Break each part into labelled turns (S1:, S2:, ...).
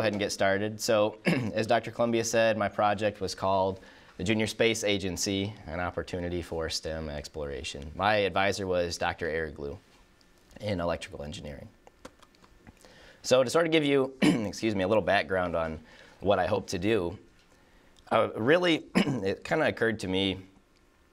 S1: ahead and get started. So, as Dr. Columbia said, my project was called the Junior Space Agency, an opportunity for STEM exploration. My advisor was Dr. Eriglu in electrical engineering. So to sort of give you, excuse me, a little background on what I hope to do, really, it kind of occurred to me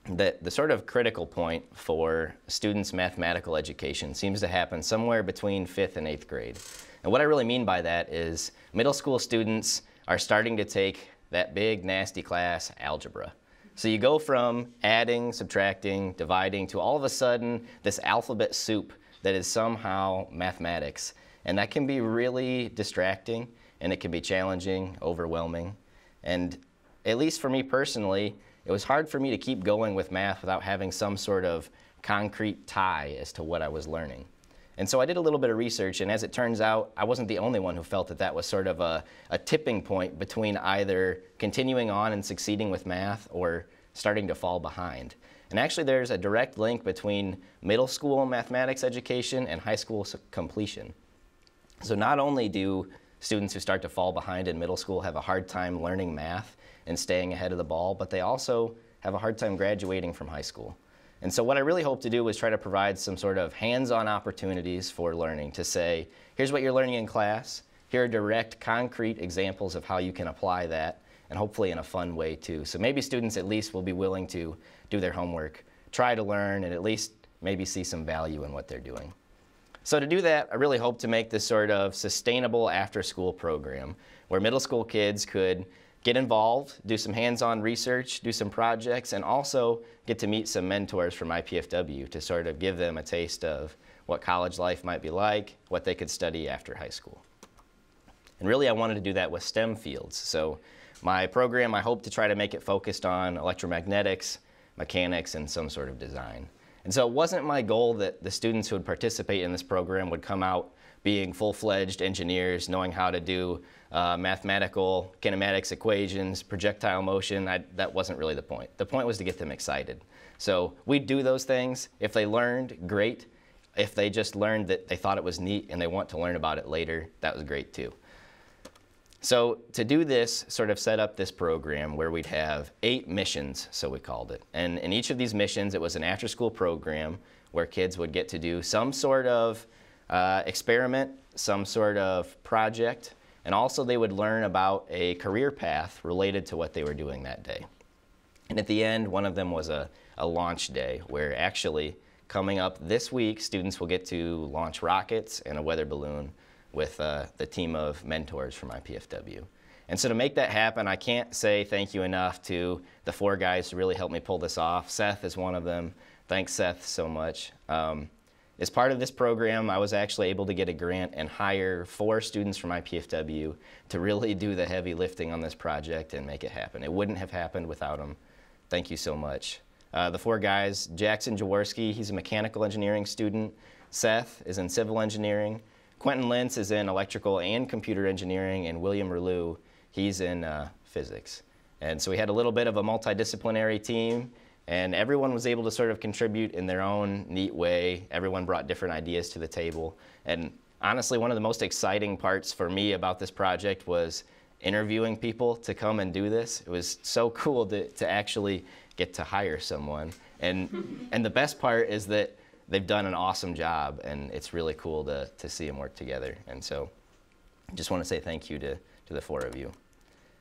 S1: that the sort of critical point for students' mathematical education seems to happen somewhere between 5th and 8th grade. And what I really mean by that is middle school students are starting to take that big, nasty class, algebra. So you go from adding, subtracting, dividing, to all of a sudden this alphabet soup that is somehow mathematics. And that can be really distracting, and it can be challenging, overwhelming. And at least for me personally, it was hard for me to keep going with math without having some sort of concrete tie as to what I was learning. And so I did a little bit of research, and as it turns out, I wasn't the only one who felt that that was sort of a tipping point between either continuing on and succeeding with math or starting to fall behind. And actually there's a direct link between middle school mathematics education and high school completion. So not only do students who start to fall behind in middle school have a hard time learning math and staying ahead of the ball, but they also have a hard time graduating from high school. And so what I really hope to do is try to provide some sort of hands-on opportunities for learning, to say, here's what you're learning in class, here are direct, concrete examples of how you can apply that, and hopefully in a fun way too. So maybe students at least will be willing to do their homework, try to learn, and at least maybe see some value in what they're doing. So to do that, I really hope to make this sort of sustainable after-school program where middle school kids could get involved, do some hands-on research, do some projects, and also get to meet some mentors from IPFW to sort of give them a taste of what college life might be like, what they could study after high school. And really I wanted to do that with STEM fields. So my program, I hope to try to make it focused on electromagnetics, mechanics, and some sort of design. And so it wasn't my goal that the students who would participate in this program would come out being full-fledged engineers, knowing how to do mathematical kinematics equations, projectile motion. That wasn't really the point. The point was to get them excited. So we'd do those things. If they learned, great. If they just learned that they thought it was neat and they want to learn about it later, that was great too. So to do this, sort of set up this program where we'd have 8 missions, so we called it. And in each of these missions, it was an after-school program where kids would get to do some sort of experiment, some sort of project, and also they would learn about a career path related to what they were doing that day. And at the end, one of them was a launch day, where actually coming up this week, students will get to launch rockets and a weather balloon with the team of mentors from IPFW. And so to make that happen, I can't say thank you enough to the 4 guys who really helped me pull this off. Seth is one of them. Thanks, Seth, so much. As part of this program, I was actually able to get a grant and hire 4 students from IPFW to really do the heavy lifting on this project and make it happen. It wouldn't have happened without them. Thank you so much. The 4 guys, Jackson Jaworski, he's a mechanical engineering student. Seth is in civil engineering. Quentin Lentz is in electrical and computer engineering, and William Relu, he's in physics. And so we had a little bit of a multidisciplinary team, and everyone was able to sort of contribute in their own neat way. Everyone brought different ideas to the table. And honestly, one of the most exciting parts for me about this project was interviewing people to come and do this. It was so cool to actually get to hire someone. And the best part is that they've done an awesome job, and it's really cool to see them work together. And so I just want to say thank you to the 4 of you.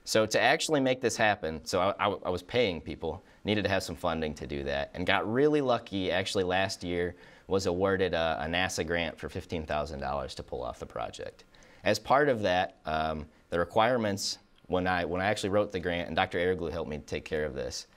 S1: So to actually make this happen, so I was paying people, needed to have some funding to do that, and got really lucky. Actually last year was awarded a NASA grant for $15,000 to pull off the project. As part of that, the requirements, when I actually wrote the grant, and Dr. Eriglu helped me take care of this,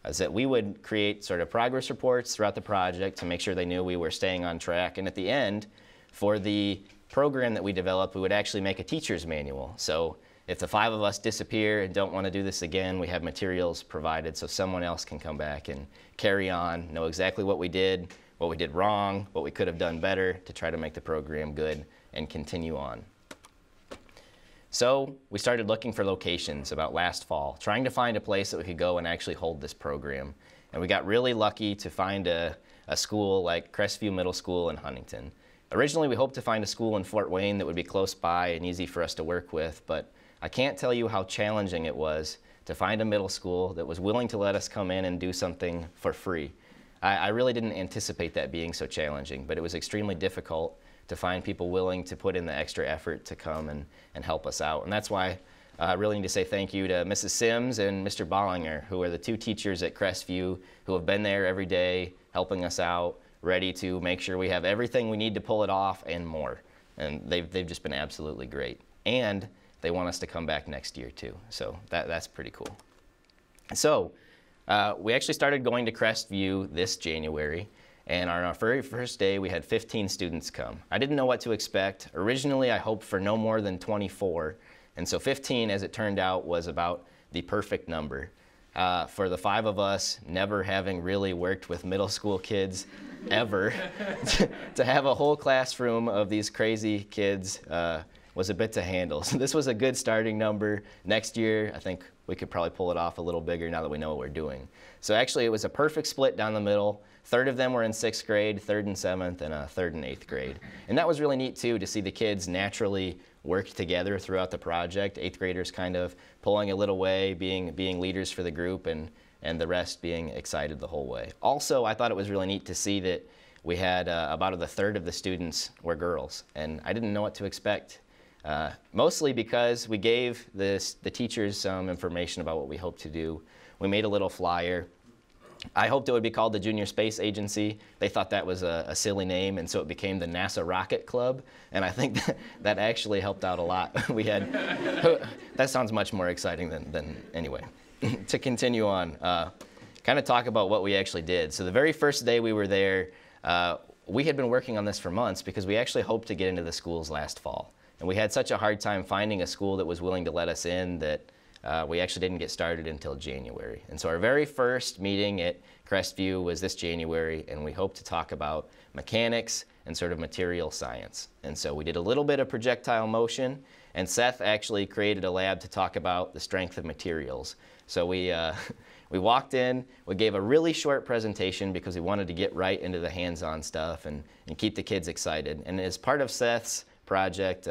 S1: is that we would create sort of progress reports throughout the project to make sure they knew we were staying on track. And at the end, for the program that we developed, we would actually make a teacher's manual. So if the 5 of us disappear and don't want to do this again, we have materials provided so someone else can come back and carry on, know exactly what we did wrong, what we could have done better to try to make the program good and continue on. So we started looking for locations about last fall, trying to find a place that we could go and actually hold this program. And we got really lucky to find a school like Crestview Middle School in Huntington. Originally, we hoped to find a school in Fort Wayne that would be close by and easy for us to work with, but I can't tell you how challenging it was to find a middle school that was willing to let us come in and do something for free. I really didn't anticipate that being so challenging, but it was extremely difficult to find people willing to put in the extra effort to come and help us out. And that's why I really need to say thank you to Mrs. Sims and Mr. Bollinger, who are the two teachers at Crestview who have been there every day helping us out, ready to make sure we have everything we need to pull it off and more. And they've just been absolutely great. And they want us to come back next year too. So that's pretty cool. So we actually started going to Crestview this January. And on our very first day, we had 15 students come. I didn't know what to expect. Originally, I hoped for no more than 24. And so 15, as it turned out, was about the perfect number. For the 5 of us, never having really worked with middle school kids ever, to have a whole classroom of these crazy kids was a bit to handle. So this was a good starting number. Next year, I think we could probably pull it off a little bigger now that we know what we're doing. So actually, it was a perfect split down the middle. 1/3 of them were in 6th grade, 3rd and 7th, and 1/3 and 8th grade. And that was really neat too, to see the kids naturally work together throughout the project. 8th graders kind of pulling a little way, being leaders for the group, and the rest being excited the whole way. Also, I thought it was really neat to see that we had about 1/3 of the students were girls, and I didn't know what to expect. Mostly because we gave the teachers some information about what we hoped to do. We made a little flyer. I hoped it would be called the Junior Space Agency. They thought that was a silly name, and so it became the NASA Rocket Club, and I think that actually helped out a lot. We had, that sounds much more exciting than anyway. To continue on, kind of talk about what we actually did. So the very first day we were there, we had been working on this for months because we actually hoped to get into the schools last fall. And we had such a hard time finding a school that was willing to let us in that we actually didn't get started until January. And so our very first meeting at Crestview was this January, and we hoped to talk about mechanics and sort of material science. And so we did a little bit of projectile motion, and Seth actually created a lab to talk about the strength of materials. So we walked in, we gave a really short presentation because we wanted to get right into the hands-on stuff and keep the kids excited. And as part of Seth's project,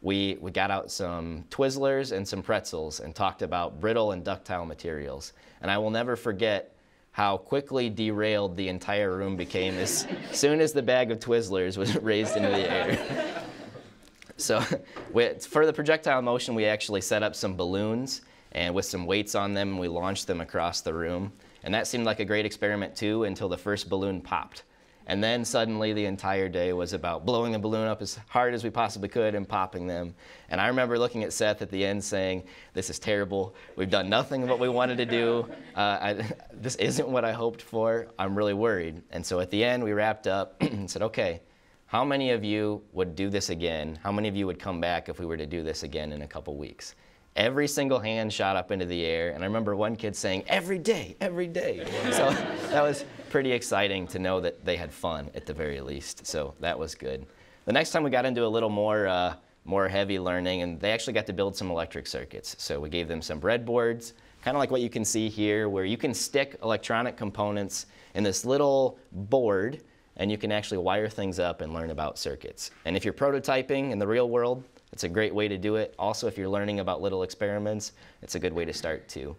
S1: we got out some Twizzlers and some pretzels and talked about brittle and ductile materials. And I will never forget how quickly derailed the entire room became as soon as the bag of Twizzlers was raised into the air. So for the projectile motion, we actually set up some balloons and with some weights on them, and we launched them across the room. And that seemed like a great experiment too until the first balloon popped. And then suddenly the entire day was about blowing the balloon up as hard as we possibly could and popping them. And I remember looking at Seth at the end saying, "This is terrible. We've done nothing of what we wanted to do. This isn't what I hoped for. I'm really worried." And so at the end we wrapped up and said, "Okay, how many of you would do this again? How many of you would come back if we were to do this again in a couple weeks?" Every single hand shot up into the air, and I remember one kid saying, "Every day, every day." So that was pretty exciting to know that they had fun at the very least, so that was good. The next time we got into a little more heavy learning, and they actually got to build some electric circuits. So we gave them some breadboards, kind of like what you can see here, where you can stick electronic components in this little board, and you can actually wire things up and learn about circuits. And if you're prototyping in the real world, it's a great way to do it. Also, if you're learning about little experiments, it's a good way to start too.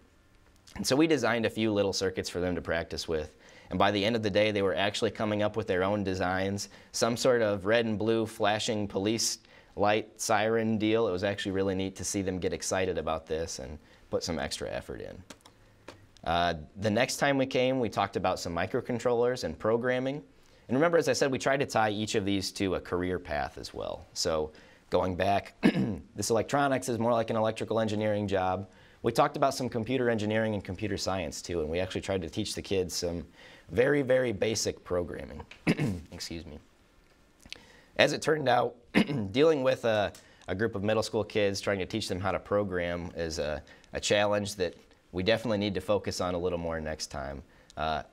S1: And so we designed a few little circuits for them to practice with. And by the end of the day, they were actually coming up with their own designs, some sort of red and blue flashing police light siren deal. It was actually really neat to see them get excited about this and put some extra effort in. The next time we came, we talked about some microcontrollers and programming. And remember, as I said, we tried to tie each of these to a career path as well. So going back, this electronics is more like an electrical engineering job. We talked about some computer engineering and computer science too, and we actually tried to teach the kids some very, very basic programming. Excuse me. As it turned out, dealing with a group of middle school kids, trying to teach them how to program is a challenge that we definitely need to focus on a little more next time.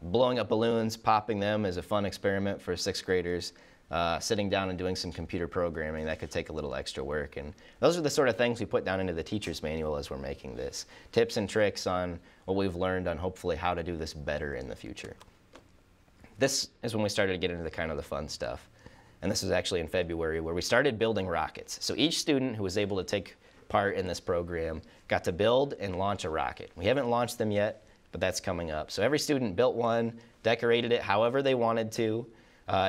S1: Blowing up balloons, popping them is a fun experiment for 6th graders. Sitting down and doing some computer programming, that could take a little extra work. And those are the sort of things we put down into the teacher's manual as we're making this. Tips and tricks on what we've learned on hopefully how to do this better in the future. This is when we started to get into the kind of the fun stuff. and this was actually in February, where we started building rockets. So each student who was able to take part in this program got to build and launch a rocket. We haven't launched them yet, but that's coming up. So every student built one, decorated it however they wanted to.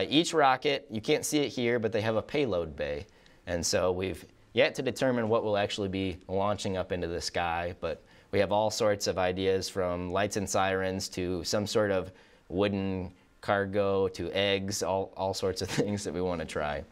S1: Each rocket, you can't see it here, but they have a payload bay. And so we've yet to determine what will actually be launching up into the sky, but we have all sorts of ideas, from lights and sirens to some sort of wooden cargo to eggs, all sorts of things that we want to try.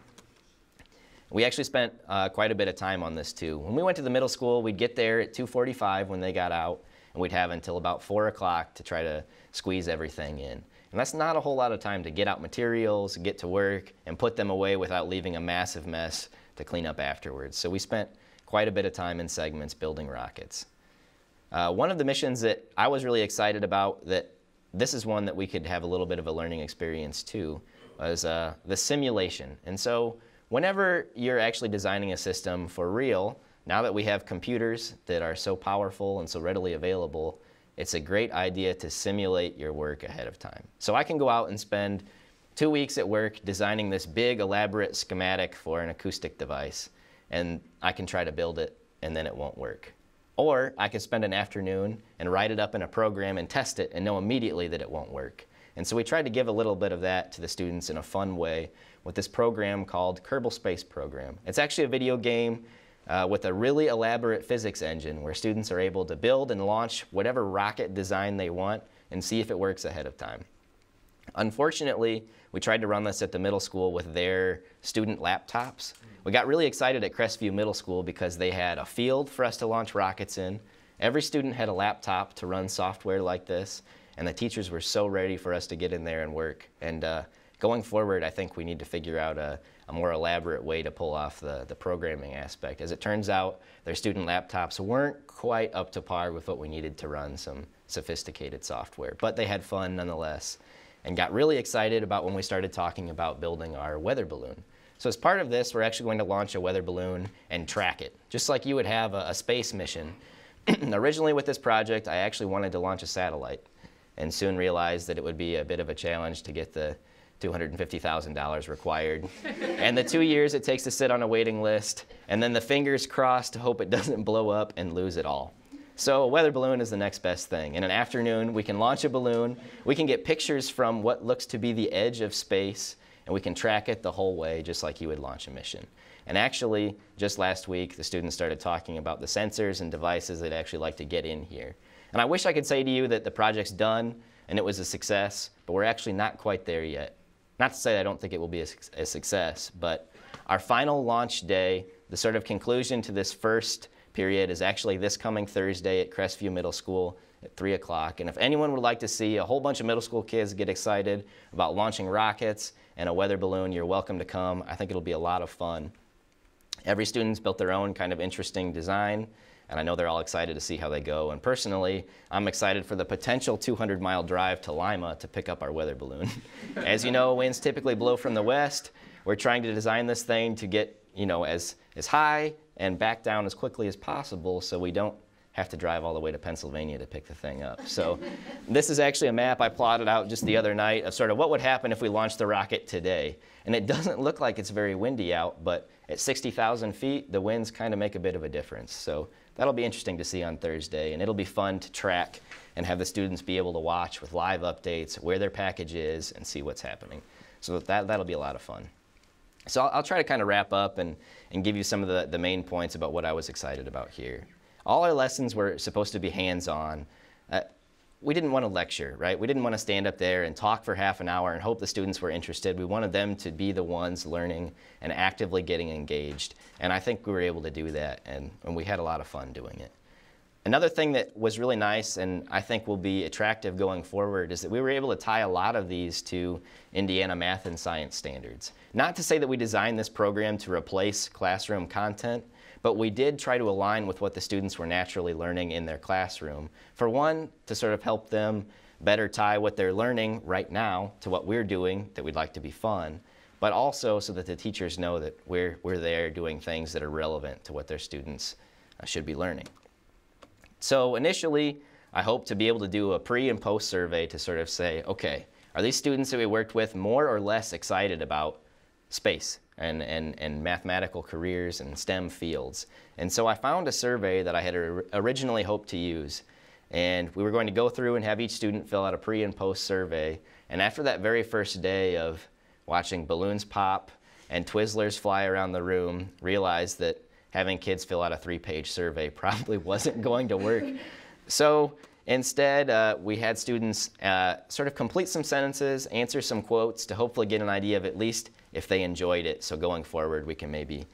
S1: We actually spent quite a bit of time on this too. When we went to the middle school, we'd get there at 2:45 when they got out, and we'd have until about 4 o'clock to try to squeeze everything in. And that's not a whole lot of time to get out materials, get to work, and put them away without leaving a massive mess to clean up afterwards. So we spent quite a bit of time in segments building rockets. One of the missions that I was really excited about, that this is one that we could have a little bit of a learning experience too, was the simulation. And so whenever you're actually designing a system for real, now that we have computers that are so powerful and so readily available, it's a great idea to simulate your work ahead of time. So I can go out and spend 2 weeks at work designing this big elaborate schematic for an acoustic device, and I can try to build it and then it won't work. Or I can spend an afternoon and write it up in a program and test it and know immediately that it won't work. And so we tried to give a little bit of that to the students in a fun way with this program called Kerbal Space Program. It's actually a video game with a really elaborate physics engine where students are able to build and launch whatever rocket design they want and see if it works ahead of time. Unfortunately, we tried to run this at the middle school with their student laptops. We got really excited at Crestview Middle School because they had a field for us to launch rockets in. Every student had a laptop to run software like this, and the teachers were so ready for us to get in there and work. And going forward, I think we need to figure out a more elaborate way to pull off the programming aspect. As it turns out, their student laptops weren't quite up to par with what we needed to run some sophisticated software, but they had fun nonetheless, and got really excited about when we started talking about building our weather balloon. So as part of this, we're actually going to launch a weather balloon and track it, just like you would have a space mission. Originally with this project, I actually wanted to launch a satellite, and soon realized that it would be a bit of a challenge to get the $250,000 required, and the 2 years it takes to sit on a waiting list, and then the fingers crossed to hope it doesn't blow up and lose it all. So a weather balloon is the next best thing. In an afternoon, we can launch a balloon, we can get pictures from what looks to be the edge of space, and we can track it the whole way just like you would launch a mission. And actually, just last week, the students started talking about the sensors and devices they'd actually like to get in here. And I wish I could say to you that the project's done and it was a success, but we're actually not quite there yet. Not to say I don't think it will be a success, but our final launch day, the sort of conclusion to this first period, is actually this coming Thursday at Crestview Middle School at 3 o'clock. And if anyone would like to see a whole bunch of middle school kids get excited about launching rockets and a weather balloon, you're welcome to come. I think it'll be a lot of fun. Every student's built their own kind of interesting design, and I know they're all excited to see how they go. And personally, I'm excited for the potential 200-mile drive to Lima to pick up our weather balloon. As you know, winds typically blow from the west. We're trying to design this thing to get, as high and back down as quickly as possible so we don't have to drive all the way to Pennsylvania to pick the thing up. So this is actually a map I plotted out just the other night of sort of what would happen if we launched the rocket today. And it doesn't look like it's very windy out, but at 60,000 feet, the winds kind of make a bit of a difference. So that'll be interesting to see on Thursday, and it'll be fun to track and have the students be able to watch with live updates where their package is and see what's happening. So that'll be a lot of fun. So I'll try to kind of wrap up and give you some of the main points about what I was excited about here. All our lessons were supposed to be hands-on. We didn't want to lecture, right? We didn't want to stand up there and talk for half an hour and hope the students were interested. We wanted them to be the ones learning and actively getting engaged. And I think we were able to do that, and we had a lot of fun doing it. Another thing that was really nice and I think will be attractive going forward is that we were able to tie a lot of these to Indiana math and science standards. Not to say that we designed this program to replace classroom content, but we did try to align with what the students were naturally learning in their classroom. For one, to sort of help them better tie what they're learning right now to what we're doing that we'd like to be fun, but also so that the teachers know that we're there doing things that are relevant to what their students should be learning. So initially, I hope to be able to do a pre and post survey to sort of say, okay, are these students that we worked with more or less excited about space and mathematical careers and STEM fields. And so I found a survey that I had originally hoped to use. And we were going to go through and have each student fill out a pre and post survey. And after that very first day of watching balloons pop and Twizzlers fly around the room, realized that having kids fill out a 3-page survey probably wasn't going to work. So instead, we had students sort of complete some sentences, answer some quotes to hopefully get an idea of at least if they enjoyed it. So going forward, we can maybe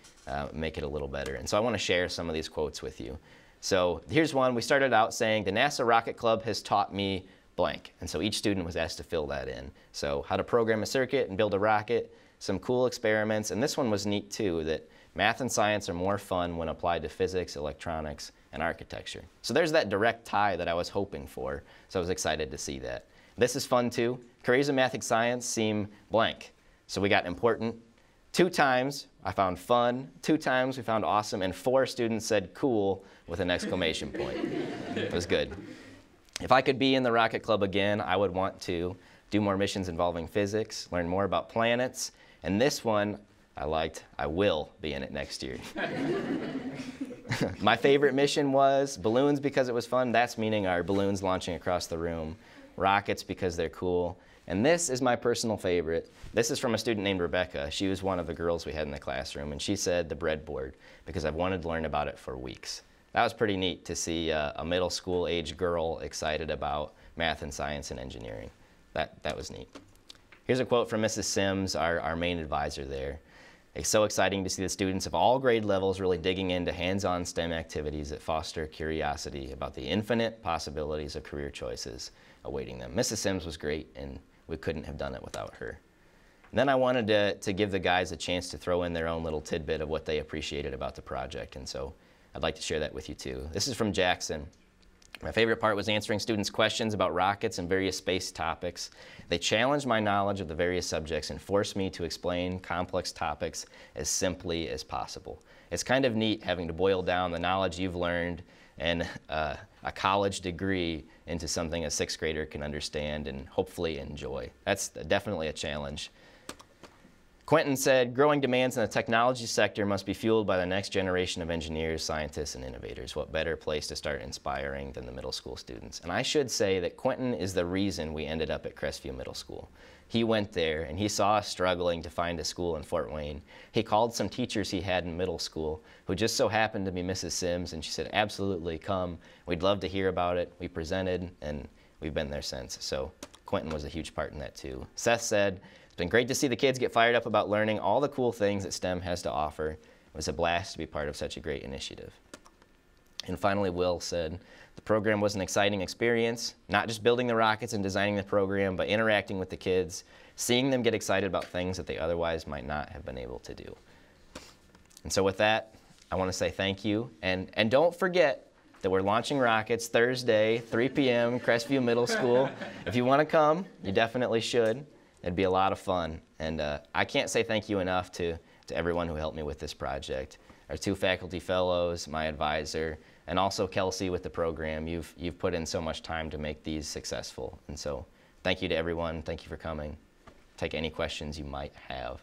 S1: make it a little better. And so I want to share some of these quotes with you. So here's one. We started out saying, the NASA Rocket Club has taught me blank. And so each student was asked to fill that in. So how to program a circuit and build a rocket, some cool experiments. And this one was neat too, that math and science are more fun when applied to physics, electronics, and architecture. So there's that direct tie that I was hoping for. So I was excited to see that. This is fun too. Careers in math and science seem blank. So we got important 2 times. I found fun 2 times. We found awesome. And 4 students said cool with an exclamation point. It was good. If I could be in the Rocket Club again, I would want to do more missions involving physics, learn more about planets. And this one I liked. I will be in it next year. My favorite mission was balloons because it was fun. That's meaning our balloons launching across the room. Rockets because they're cool. And this is my personal favorite. This is from a student named Rebecca. She was one of the girls we had in the classroom. And she said the breadboard because I've wanted to learn about it for weeks. That was pretty neat to see a middle school age girl excited about math and science and engineering. That was neat. Here's a quote from Mrs. Sims, our main advisor there. It's so exciting to see the students of all grade levels really digging into hands-on STEM activities that foster curiosity about the infinite possibilities of career choices awaiting them. Mrs. Sims was great, and we couldn't have done it without her. And then I wanted to give the guys a chance to throw in their own little tidbit of what they appreciated about the project, and so I'd like to share that with you too. This is from Jackson. My favorite part was answering students' questions about rockets and various space topics. They challenged my knowledge of the various subjects and forced me to explain complex topics as simply as possible. It's kind of neat having to boil down the knowledge you've learned and a college degree into something a 6th grader can understand and hopefully enjoy. That's definitely a challenge. Quentin said, growing demands in the technology sector must be fueled by the next generation of engineers, scientists, and innovators. What better place to start inspiring than the middle school students? And I should say that Quentin is the reason we ended up at Crestview Middle School. He went there and he saw us struggling to find a school in Fort Wayne. He called some teachers he had in middle school who just so happened to be Mrs. Sims, and she said, absolutely, come. We'd love to hear about it. We presented, and we've been there since. So Quentin was a huge part in that too. Seth said, it's been great to see the kids get fired up about learning all the cool things that STEM has to offer. It was a blast to be part of such a great initiative. And finally, Will said, the program was an exciting experience, not just building the rockets and designing the program, but interacting with the kids, seeing them get excited about things that they otherwise might not have been able to do. And so with that, I want to say thank you. And don't forget that we're launching rockets Thursday, 3 p.m., Crestview Middle School. If you want to come, you definitely should. It'd be a lot of fun. And I can't say thank you enough to everyone who helped me with this project. Our 2 faculty fellows, my advisor, and also Kelsey with the program. You've put in so much time to make these successful. And so thank you to everyone. Thank you for coming. Take any questions you might have.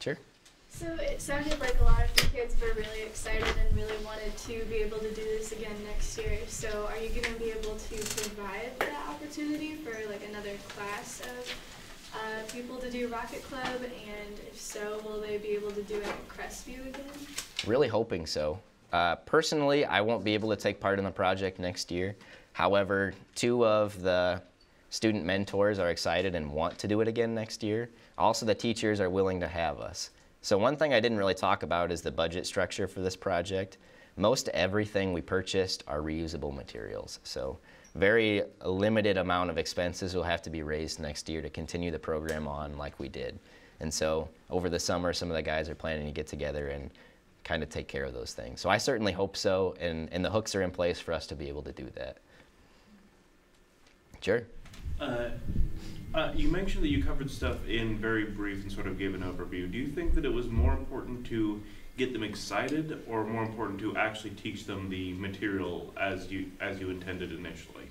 S1: Sure.
S2: So it sounded like a lot of the kids were really excited and really wanted to be able to do this again next year. So are you going to be able to provide that opportunity for like another class of people to do Rocket Club? And if so, will they be able to do it at Crestview again?
S1: Really hoping so. Personally, I won't be able to take part in the project next year. However, 2 of the student mentors are excited and want to do it again next year. Also, the teachers are willing to have us. So one thing I didn't really talk about is the budget structure for this project. Most everything we purchased are reusable materials. So very limited amount of expenses will have to be raised next year to continue the program on like we did. And so over the summer, some of the guys are planning to get together and kind of take care of those things. So I certainly hope so, and the hooks are in place for us to be able to do that. Sure.
S3: You mentioned that you covered stuff in very brief and sort of gave an overview. Do you think that it was more important to get them excited, or more important to actually teach them the material as you intended initially?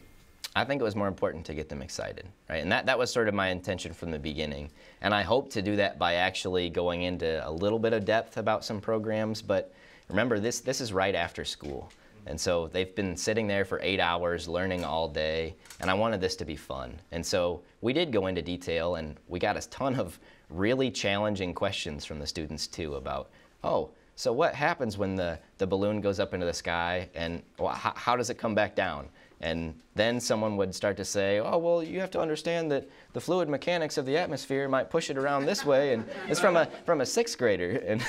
S1: I think it was more important to get them excited, right? And that was sort of my intention from the beginning. And I hope to do that by actually going into a little bit of depth about some programs. But remember, this is right after school. And so they've been sitting there for 8 hours learning all day, and I wanted this to be fun. And so we did go into detail, and we got a ton of really challenging questions from the students too about, oh, so what happens when the balloon goes up into the sky, and well, how does it come back down? And then someone would start to say, oh, well, you have to understand that the fluid mechanics of the atmosphere might push it around this way. And it's from a sixth grader. And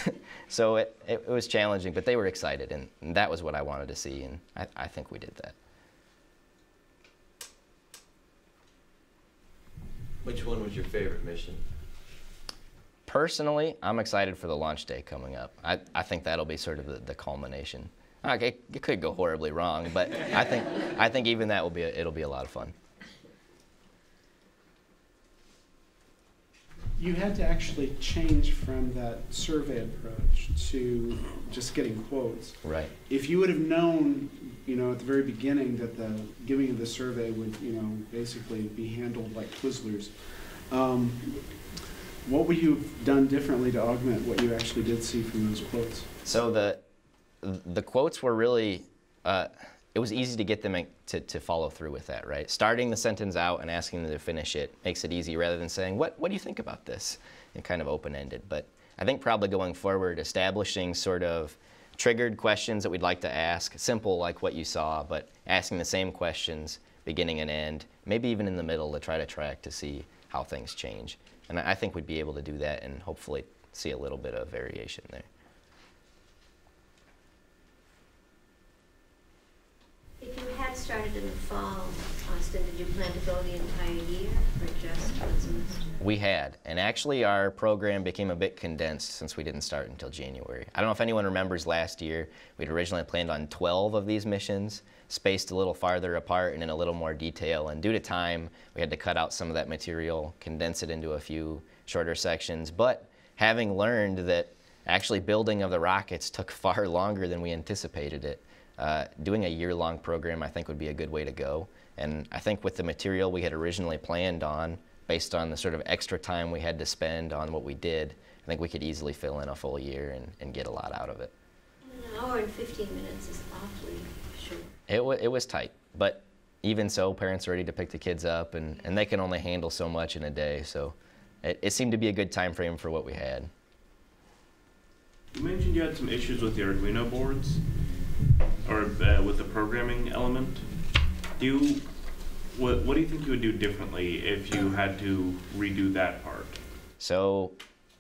S1: so it was challenging, but they were excited. And that was what I wanted to see. And I think we did that.
S4: Which one was your favorite mission?
S1: Personally, I'm excited for the launch day coming up. I think that'll be sort of the culmination. Okay, it could go horribly wrong, but I think even that it'll be a lot of fun.
S5: You had to actually change from that survey approach to just getting quotes.
S1: Right.
S5: If you would have known, at the very beginning that the giving of the survey would, basically be handled like Twizzlers, what would you have done differently to augment what you actually did see from those quotes?
S1: So the quotes were really, it was easy to get them to follow through with that, right? Starting the sentence out and asking them to finish it makes it easy rather than saying, what do you think about this? And kind of open-ended. But I think probably going forward, establishing sort of triggered questions that we'd like to ask, simple like what you saw, but asking the same questions, beginning and end, maybe even in the middle to try to track to see how things change. And I think we'd be able to do that and hopefully see a little bit of variation there.
S6: If you had started in the fall, Austin, did you plan to go the entire year or just one semester?
S1: We had, and actually our program became a bit condensed since we didn't start until January. I don't know if anyone remembers last year, we'd originally planned on 12 of these missions, spaced a little farther apart and in a little more detail, and due to time, we had to cut out some of that material, condense it into a few shorter sections, but having learned that actually building of the rockets took far longer than we anticipated it, doing a year-long program I think would be a good way to go. And I think with the material we had originally planned on, based on the sort of extra time we had to spend on what we did, I think we could easily fill in a full year and get a lot out of it.
S6: An hour and 15 minutes is awfully short.
S1: It was tight, but even so, parents are ready to pick the kids up, and they can only handle so much in a day, so it seemed to be a good time frame for what we had.
S3: You mentioned you had some issues with the Arduino boards, or with the programming element. What do you think you would do differently if you had to redo that part?
S1: So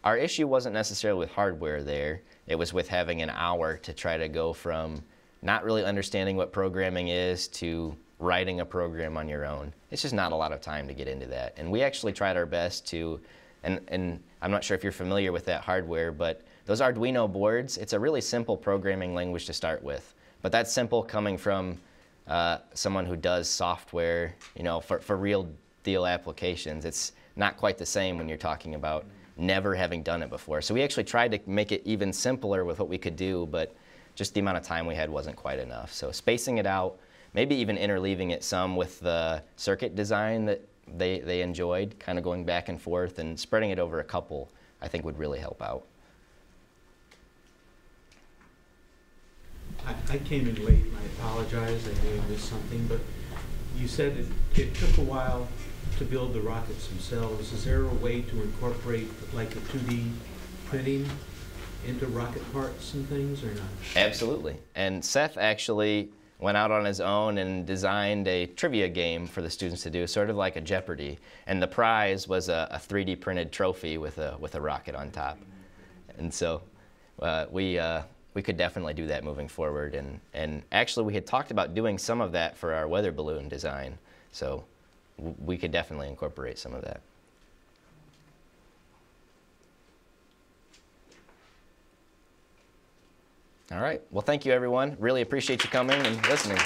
S1: our issue wasn't necessarily with hardware there. It was with having an hour to try to go from not really understanding what programming is to writing a program on your own. It's just not a lot of time to get into that. And we actually tried our best to, and I'm not sure if you're familiar with that hardware, but those Arduino boards, it's a really simple programming language to start with. But that's simple coming from someone who does software, for real deal applications. It's not quite the same when you're talking about never having done it before. So we actually tried to make it even simpler with what we could do, but just the amount of time we had wasn't quite enough. So spacing it out, maybe even interleaving it some with the circuit design that they enjoyed, kind of going back and forth, and spreading it over a couple, I think would really help out.
S7: I came in late and I apologize, I may have missed something, but you said it took a while to build the rockets themselves. Is there a way to incorporate like a 2D printing into rocket parts and things or not?
S1: Absolutely. And Seth actually went out on his own and designed a trivia game for the students to do, sort of like a Jeopardy. And the prize was a 3D printed trophy with a rocket on top. And so we could definitely do that moving forward. And actually we had talked about doing some of that for our weather balloon design. So we could definitely incorporate some of that. All right. Well, thank you, everyone. Really appreciate you coming and listening.